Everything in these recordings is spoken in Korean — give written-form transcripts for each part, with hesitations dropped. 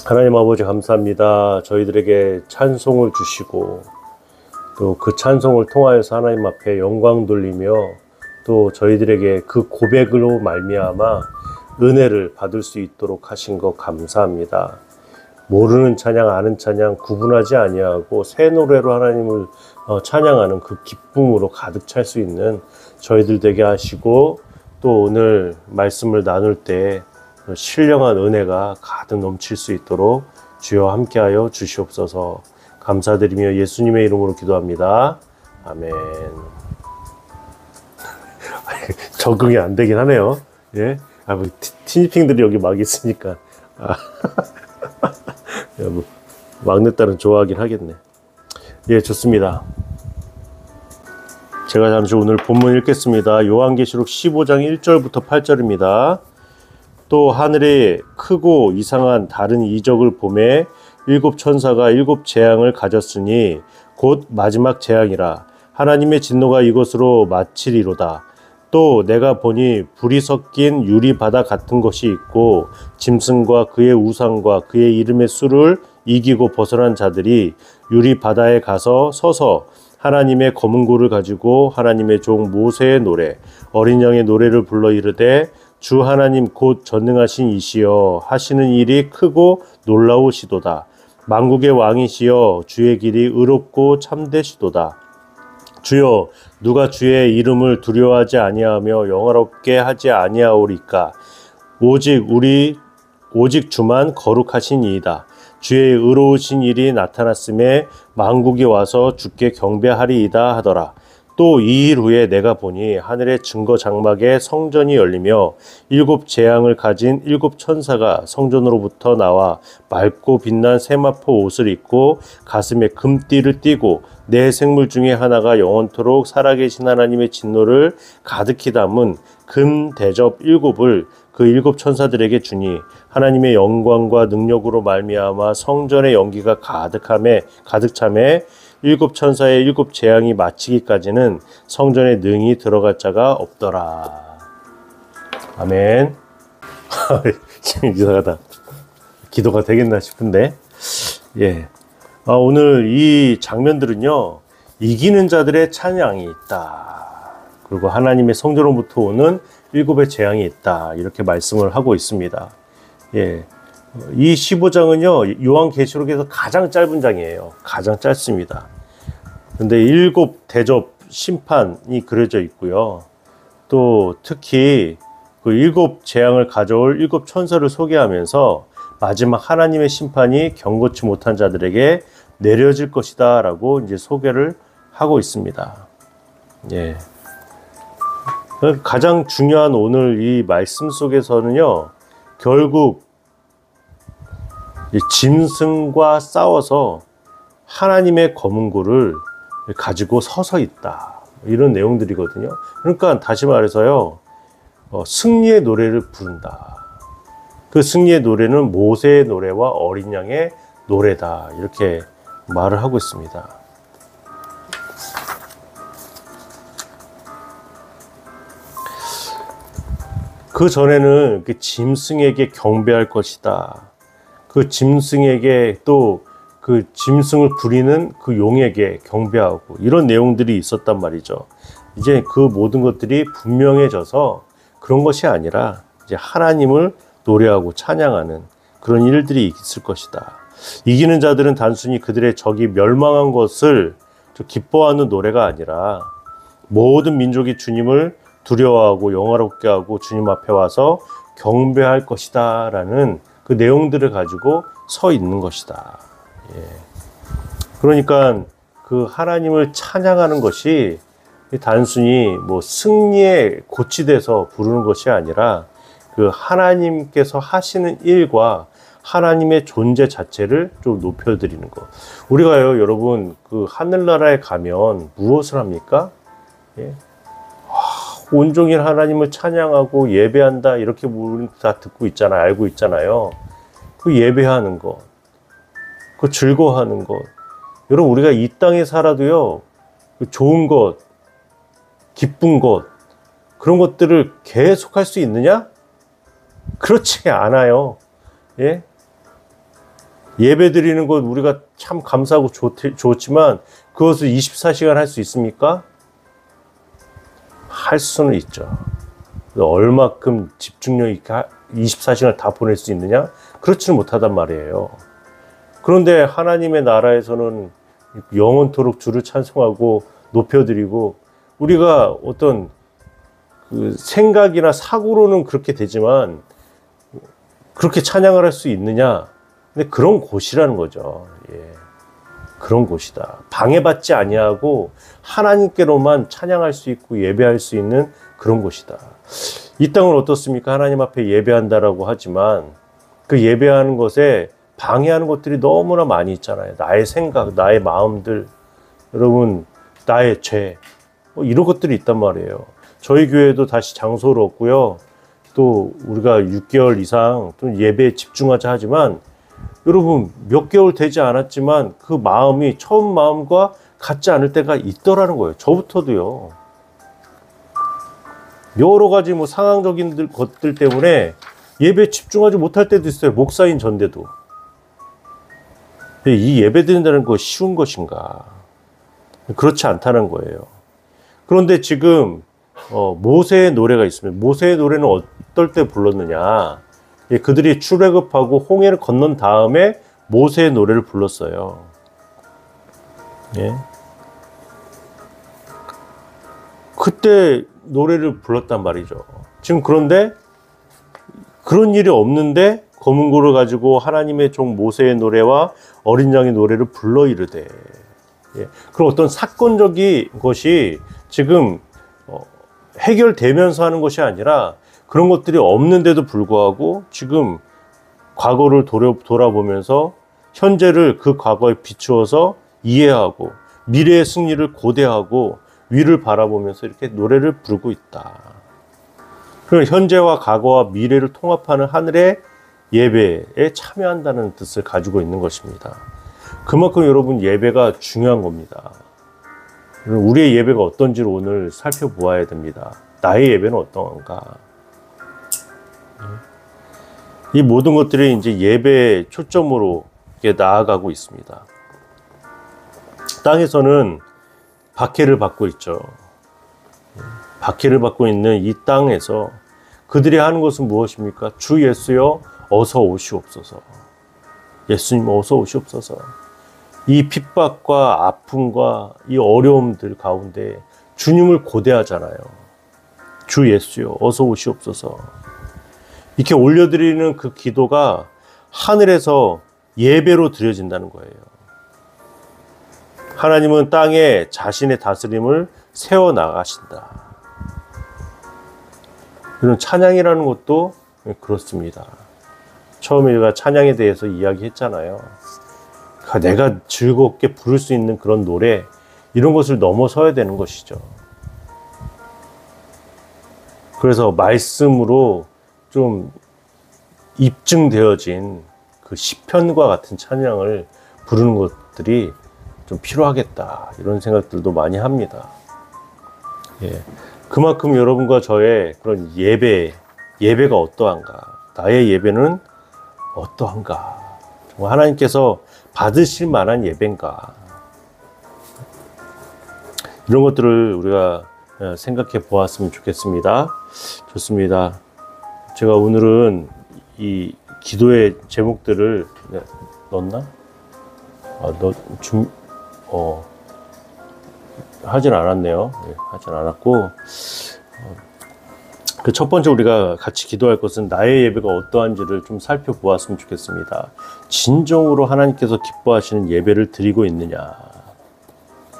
하나님 아버지 감사합니다. 저희들에게 찬송을 주시고 또 그 찬송을 통하여서 하나님 앞에 영광 돌리며 또 저희들에게 그 고백으로 말미암아 은혜를 받을 수 있도록 하신 것 감사합니다. 모르는 찬양 아는 찬양 구분하지 아니하고 새 노래로 하나님을 찬양하는 그 기쁨으로 가득 찰 수 있는 저희들 되게 하시고, 또 오늘 말씀을 나눌 때 신령한 은혜가 가득 넘칠 수 있도록 주여 함께하여 주시옵소서. 감사드리며 예수님의 이름으로 기도합니다. 아멘. 적응이 안 되긴 하네요. 예, 뭐 티니핑들이 여기 막 있으니까 뭐 막내딸은 좋아하긴 하겠네. 예, 좋습니다. 제가 잠시 오늘 본문 읽겠습니다. 요한계시록 15장 1절부터 8절입니다. 또 하늘에 크고 이상한 다른 이적을 보매 일곱 천사가 일곱 재앙을 가졌으니 곧 마지막 재앙이라. 하나님의 진노가 이것으로 마치리로다. 또 내가 보니 불이 섞인 유리바다 같은 것이 있고 짐승과 그의 우상과 그의 이름의 수를 이기고 벗어난 자들이 유리바다에 가서 서서 하나님의 검은 고를 가지고 하나님의 종 모세의 노래 어린 양의 노래를 불러 이르되 주 하나님 곧 전능하신 이시여 하시는 일이 크고 놀라우시도다. 만국의 왕이시여 주의 길이 의롭고 참되시도다. 주여 누가 주의 이름을 두려워하지 아니하며 영화롭게 하지 아니하오리까. 오직 주만 거룩하신 이이다. 주의 의로우신 일이 나타났음에 만국이 와서 주께 경배하리이다 하더라. 또 이 일 후에 내가 보니 하늘의 증거 장막에 성전이 열리며 일곱 재앙을 가진 일곱 천사가 성전으로부터 나와 맑고 빛난 세마포 옷을 입고 가슴에 금띠를 띠고 네 생물 중에 하나가 영원토록 살아계신 하나님의 진노를 가득히 담은 금 대접 일곱을 그 일곱 천사들에게 주니 하나님의 영광과 능력으로 말미암아 성전의 연기가 가득 차매 일곱 천사의 일곱 재앙이 마치기까지는 성전에 능히 들어갈 자가 없더라. 아멘. 이상하다. 기도가 되겠나 싶은데, 예. 오늘 이 장면들은요, 이기는 자들의 찬양이 있다. 그리고 하나님의 성전으로부터 오는 일곱의 재앙이 있다. 이렇게 말씀을 하고 있습니다. 예. 이 15장은요, 요한계시록에서 가장 짧은 장이에요. 가장 짧습니다. 근데 일곱 대접 심판이 그려져 있고요. 또 특히 그 일곱 재앙을 가져올 일곱 천사를 소개하면서 마지막 하나님의 심판이 경고치 못한 자들에게 내려질 것이다 라고 이제 소개를 하고 있습니다. 예. 가장 중요한 오늘 이 말씀 속에서는요, 결국 짐승과 싸워서 하나님의 검은 고를 가지고 서서 있다. 이런 내용들이거든요. 그러니까 다시 말해서요, 승리의 노래를 부른다. 그 승리의 노래는 모세의 노래와 어린 양의 노래다. 이렇게 말을 하고 있습니다. 그 전에는 그 짐승에게 경배할 것이다. 그 짐승에게 또 그 짐승을 부리는 그 용에게 경배하고 이런 내용들이 있었단 말이죠. 이제 그 모든 것들이 분명해져서 그런 것이 아니라 이제 하나님을 노래하고 찬양하는 그런 일들이 있을 것이다. 이기는 자들은 단순히 그들의 적이 멸망한 것을 기뻐하는 노래가 아니라 모든 민족이 주님을 두려워하고 영화롭게 하고 주님 앞에 와서 경배할 것이다 라는 그 내용들을 가지고 서 있는 것이다. 예. 그러니까 그 하나님을 찬양하는 것이 단순히 뭐 승리에 고치돼서 부르는 것이 아니라 그 하나님께서 하시는 일과 하나님의 존재 자체를 좀 높여드리는 것. 우리가요, 여러분, 그 하늘나라에 가면 무엇을 합니까? 예. 온종일 하나님을 찬양하고 예배한다 이렇게 우리 다 듣고 있잖아요. 알고 있잖아요. 그 예배하는 것, 그 즐거워하는 것. 여러분, 우리가 이 땅에 살아도요, 그 좋은 것, 기쁜 것, 그런 것들을 계속 할 수 있느냐? 그렇지 않아요. 예? 예배 드리는 것 우리가 참 감사하고 좋지만 그것을 24시간 할 수 있습니까? 할 수는 있죠. 얼마큼 집중력 있게 24시간을 다 보낼 수 있느냐? 그렇지는 못하단 말이에요. 그런데 하나님의 나라에서는 영원토록 주를 찬송하고 높여드리고, 우리가 어떤 그 생각이나 사고로는 그렇게 되지만 그렇게 찬양을 할 수 있느냐? 근데 그런 곳이라는 거죠. 예. 그런 곳이다. 방해받지 아니하고 하나님께로만 찬양할 수 있고 예배할 수 있는 그런 곳이다. 이 땅은 어떻습니까? 하나님 앞에 예배한다라고 하지만 그 예배하는 것에 방해하는 것들이 너무나 많이 있잖아요. 나의 생각, 나의 마음들, 여러분, 나의 죄, 뭐 이런 것들이 있단 말이에요. 저희 교회도 다시 장소를 얻고요. 또 우리가 6개월 이상 좀 예배에 집중하자 하지만, 여러분, 몇 개월 되지 않았지만 그 마음이 처음 마음과 같지 않을 때가 있더라는 거예요. 저부터도요. 여러 가지 뭐 상황적인 것들 때문에 예배에 집중하지 못할 때도 있어요. 목사인 전데도. 이 예배 드린다는 거 쉬운 것인가? 그렇지 않다는 거예요. 그런데 지금 모세의 노래가 있습니다. 모세의 노래는 어떨 때 불렀느냐? 그들이 출애굽하고 홍해를 건넌 다음에 모세의 노래를 불렀어요. 예. 그때 노래를 불렀단 말이죠. 지금 그런데 그런 일이 없는데 검은 고를 가지고 하나님의 종 모세의 노래와 어린 양의 노래를 불러 이르되. 예. 그럼 어떤 사건적인 것이 지금 해결되면서 하는 것이 아니라 그런 것들이 없는데도 불구하고 지금 과거를 돌아보면서 현재를 그 과거에 비추어서 이해하고 미래의 승리를 고대하고 위를 바라보면서 이렇게 노래를 부르고 있다. 그럼 현재와 과거와 미래를 통합하는 하늘의 예배에 참여한다는 뜻을 가지고 있는 것입니다. 그만큼 여러분 예배가 중요한 겁니다. 우리의 예배가 어떤지를 오늘 살펴보아야 됩니다. 나의 예배는 어떤가? 이 모든 것들이 이제 예배의 초점으로 나아가고 있습니다. 땅에서는 박해를 받고 있죠. 박해를 받고 있는 이 땅에서 그들이 하는 것은 무엇입니까? 주 예수여 어서 오시옵소서. 예수님 어서 오시옵소서. 이 핍박과 아픔과 이 어려움들 가운데 주님을 고대하잖아요. 주 예수여 어서 오시옵소서. 이렇게 올려드리는 그 기도가 하늘에서 예배로 드려진다는 거예요. 하나님은 땅에 자신의 다스림을 세워나가신다. 이런 찬양이라는 것도 그렇습니다. 처음에 우리가 찬양에 대해서 이야기했잖아요. 내가 즐겁게 부를 수 있는 그런 노래, 이런 것을 넘어서야 되는 것이죠. 그래서 말씀으로 좀 입증되어진 그 시편과 같은 찬양을 부르는 것들이 좀 필요하겠다, 이런 생각들도 많이 합니다. 예. 그만큼 여러분과 저의 그런 예배가 어떠한가, 나의 예배는 어떠한가, 정말 하나님께서 받으실 만한 예배인가, 이런 것들을 우리가 생각해 보았으면 좋겠습니다. 좋습니다. 제가 오늘은 이 기도의 제목들을 넣었나? 하진 않았네요. 네, 하진 않았고, 그 첫 번째 우리가 같이 기도할 것은 나의 예배가 어떠한지를 좀 살펴보았으면 좋겠습니다. 진정으로 하나님께서 기뻐하시는 예배를 드리고 있느냐.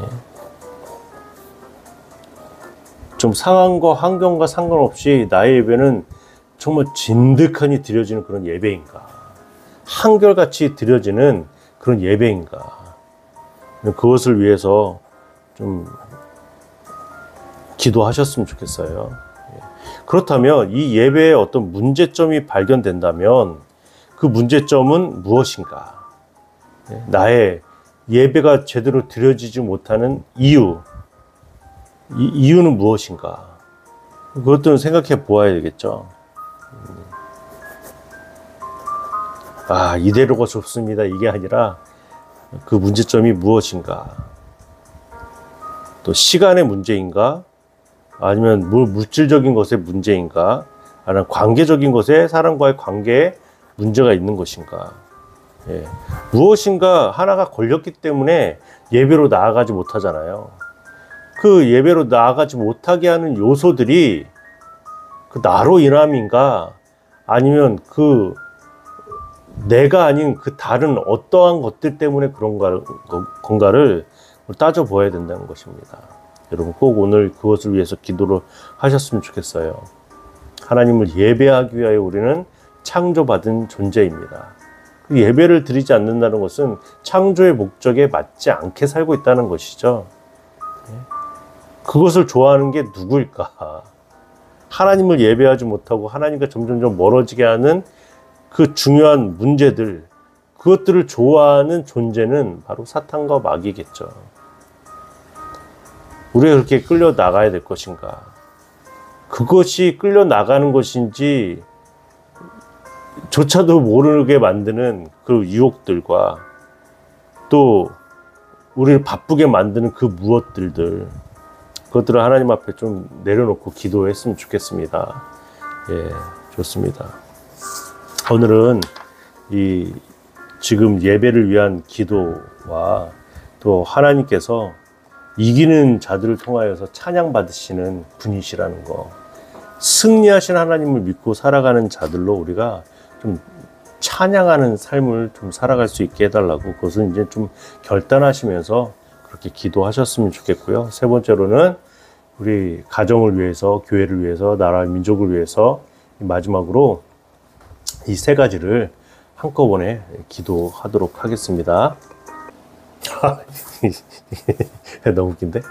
예. 좀 상황과 환경과 상관없이 나의 예배는 정말 진득하니 드려지는 그런 예배인가, 한결같이 드려지는 그런 예배인가, 그것을 위해서 좀 기도하셨으면 좋겠어요. 그렇다면 이 예배에 어떤 문제점이 발견된다면 그 문제점은 무엇인가? 나의 예배가 제대로 드려지지 못하는 이유는 무엇인가? 그것들은 생각해 보아야 되겠죠. 이대로가 좋습니다 이게 아니라 그 문제점이 무엇인가, 또 시간의 문제인가, 아니면 물질적인 것의 문제인가, 아니면 관계적인 것에 사람과의 관계에 문제가 있는 것인가. 예. 무엇인가 하나가 걸렸기 때문에 예배로 나아가지 못하잖아요. 그 예배로 나아가지 못하게 하는 요소들이 그 나로 인함인가, 아니면 그 내가 아닌 그 다른 어떠한 것들 때문에 그런 건가를 따져보아야 된다는 것입니다. 여러분 꼭 오늘 그것을 위해서 기도를 하셨으면 좋겠어요. 하나님을 예배하기 위하여 우리는 창조받은 존재입니다. 그 예배를 드리지 않는다는 것은 창조의 목적에 맞지 않게 살고 있다는 것이죠. 그것을 좋아하는 게 누구일까? 하나님을 예배하지 못하고 하나님과 점점점 멀어지게 하는 그 중요한 문제들, 그것들을 좋아하는 존재는 바로 사탄과 마귀겠죠. 우리가 그렇게 끌려 나가야 될 것인가? 그것이 끌려 나가는 것인지 조차도 모르게 만드는 그 유혹들과 또 우리를 바쁘게 만드는 그 무엇들들, 그것들을 하나님 앞에 좀 내려놓고 기도했으면 좋겠습니다. 예, 좋습니다. 오늘은 이 지금 예배를 위한 기도와 또 하나님께서 이기는 자들을 통하여서 찬양 받으시는 분이시라는 거, 승리하신 하나님을 믿고 살아가는 자들로 우리가 좀 찬양하는 삶을 좀 살아갈 수 있게 해달라고, 그것은 이제 좀 결단하시면서 그렇게 기도하셨으면 좋겠고요. 세 번째로는 우리 가정을 위해서, 교회를 위해서, 나라 민족을 위해서 마지막으로 이 세 가지를 한꺼번에 기도하도록 하겠습니다. 너무 웃긴데?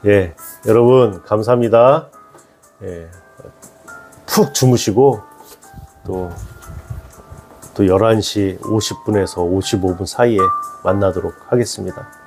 예, 여러분 감사합니다. 예, 푹 주무시고 또 11시 50분에서 55분 사이에 만나도록 하겠습니다.